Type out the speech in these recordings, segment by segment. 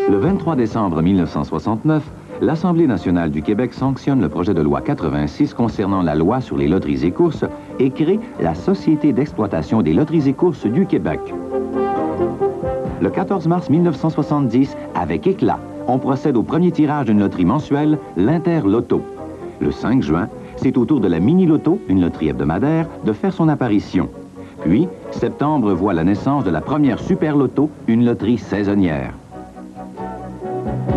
Le 23 décembre 1969, l'Assemblée nationale du Québec sanctionne le projet de loi 86 concernant la loi sur les loteries et courses et crée la Société d'exploitation des loteries et courses du Québec. Le 14 mars 1970, avec éclat, on procède au premier tirage d'une loterie mensuelle, l'Inter-Loto. Le 5 juin, c'est au tour de la Mini-Loto, une loterie hebdomadaire, de faire son apparition. Puis, septembre voit la naissance de la première Super Loto, une loterie saisonnière.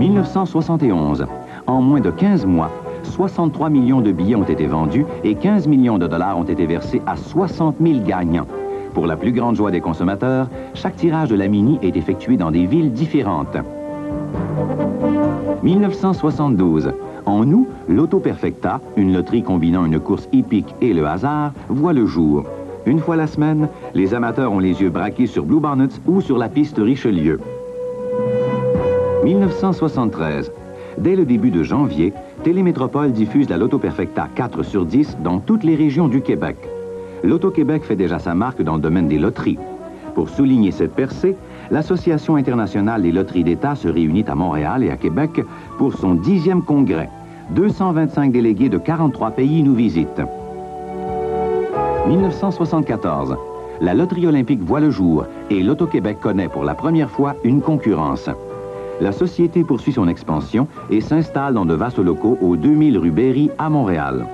1971. En moins de 15 mois, 63 millions de billets ont été vendus et 15 millions de dollars ont été versés à 60 000 gagnants. Pour la plus grande joie des consommateurs, chaque tirage de la Mini est effectué dans des villes différentes. 1972. En août, l'Auto Perfecta, une loterie combinant une course hippique et le hasard, voit le jour. Une fois la semaine, les amateurs ont les yeux braqués sur Blue Bonnets ou sur la piste Richelieu. 1973. Dès le début de janvier, Télémétropole diffuse la Loto Perfecta 4 sur 10 dans toutes les régions du Québec. L'Auto-Québec fait déjà sa marque dans le domaine des loteries. Pour souligner cette percée, l'Association internationale des loteries d'État se réunit à Montréal et à Québec pour son 10e congrès. 225 délégués de 43 pays nous visitent. 1974. La loterie olympique voit le jour et l'Auto-Québec connaît pour la première fois une concurrence. La société poursuit son expansion et s'installe dans de vastes locaux au 2000 rue Berry à Montréal.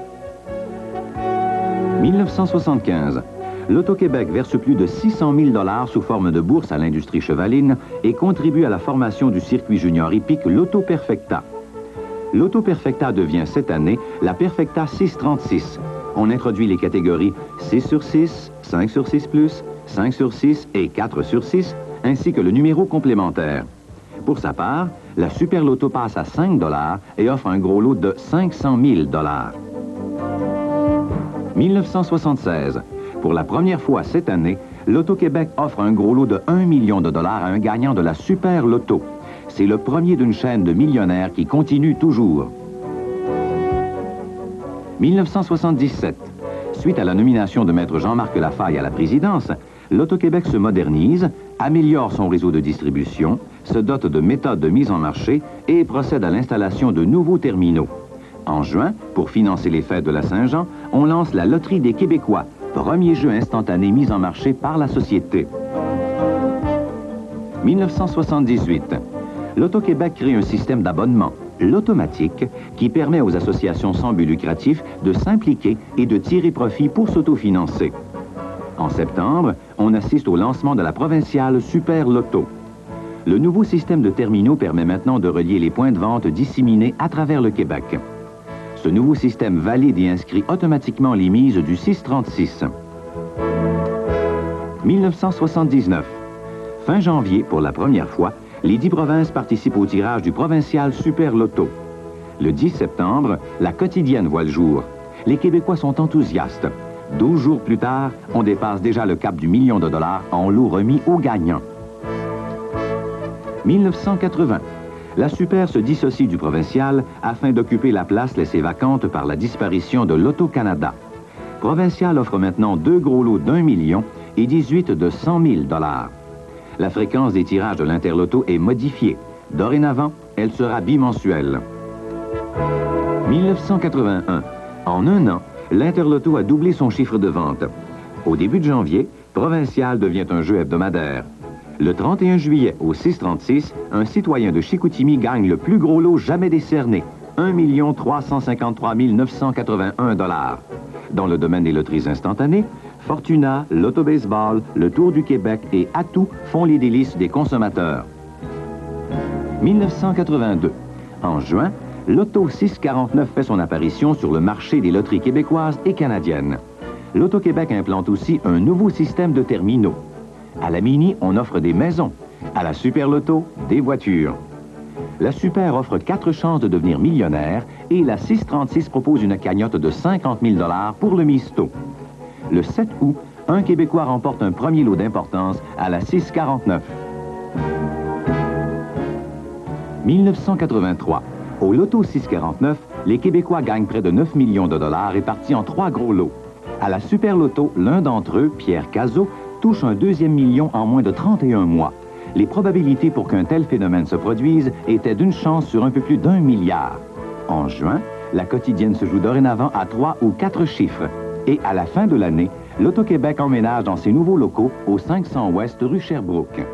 1975. L'Auto-Québec verse plus de 600 000 $ sous forme de bourse à l'industrie chevaline et contribue à la formation du circuit junior hippique l'Auto Perfecta. L'Auto Perfecta devient cette année la Perfecta 636. On introduit les catégories 6 sur 6, 5 sur 6 plus, 5 sur 6 et 4 sur 6, ainsi que le numéro complémentaire. Pour sa part, la Super Loto passe à 5 $ et offre un gros lot de 500 000 $. 1976. Pour la première fois cette année, l'Auto-Québec offre un gros lot de 1 million de dollars à un gagnant de la Super Loto. C'est le premier d'une chaîne de millionnaires qui continue toujours. 1977. Suite à la nomination de Maître Jean-Marc Lafaille à la présidence, l'Auto-Québec se modernise, améliore son réseau de distribution, se dote de méthodes de mise en marché et procède à l'installation de nouveaux terminaux. En juin, pour financer les fêtes de la Saint-Jean, on lance la Loterie des Québécois, premier jeu instantané mis en marché par la société. 1978. L'Auto-Québec crée un système d'abonnement, l'automatique, qui permet aux associations sans but lucratif de s'impliquer et de tirer profit pour s'autofinancer. En septembre, on assiste au lancement de la provinciale Super Loto. Le nouveau système de terminaux permet maintenant de relier les points de vente disséminés à travers le Québec. Ce nouveau système valide et inscrit automatiquement les mises du 636. 1979. Fin janvier, pour la première fois, les 10 provinces participent au tirage du provincial Super Loto. Le 10 septembre, la quotidienne voit le jour. Les Québécois sont enthousiastes. 12 jours plus tard, on dépasse déjà le cap du million de dollars en lot remis aux gagnants. 1980. La Super se dissocie du provincial afin d'occuper la place laissée vacante par la disparition de l'Auto-Canada. Provincial offre maintenant 2 gros lots d'1 million et 18 de 100 000 $. La fréquence des tirages de l'Interloto est modifiée. Dorénavant, elle sera bimensuelle. 1981. En un an, l'Interloto a doublé son chiffre de vente. Au début de janvier, Provincial devient un jeu hebdomadaire. Le 31 juillet, au 636, un citoyen de Chicoutimi gagne le plus gros lot jamais décerné, 1 353 981 $. Dans le domaine des loteries instantanées, Fortuna, l'Auto-Baseball, le Tour du Québec et Atout font les délices des consommateurs. 1982. En juin, l'Auto 649 fait son apparition sur le marché des loteries québécoises et canadiennes. L'Auto-Québec implante aussi un nouveau système de terminaux. À la Mini, on offre des maisons. À la Super Loto, des voitures. La Super offre 4 chances de devenir millionnaire et la 636 propose une cagnotte de 50 000 $ pour le misto. Le 7 août, un Québécois remporte un premier lot d'importance à la 649. 1983. Au Loto 649, les Québécois gagnent près de 9 millions de dollars répartis en 3 gros lots. À la Super Loto, l'un d'entre eux, Pierre Cazot, touche un 2e million en moins de 31 mois. les probabilités pour qu'un tel phénomène se produise étaient d'une chance sur un peu plus d'1 milliard. En juin, la quotidienne se joue dorénavant à 3 ou 4 chiffres. Et à la fin de l'année, l'Auto-Québec emménage dans ses nouveaux locaux au 500 Ouest rue Sherbrooke.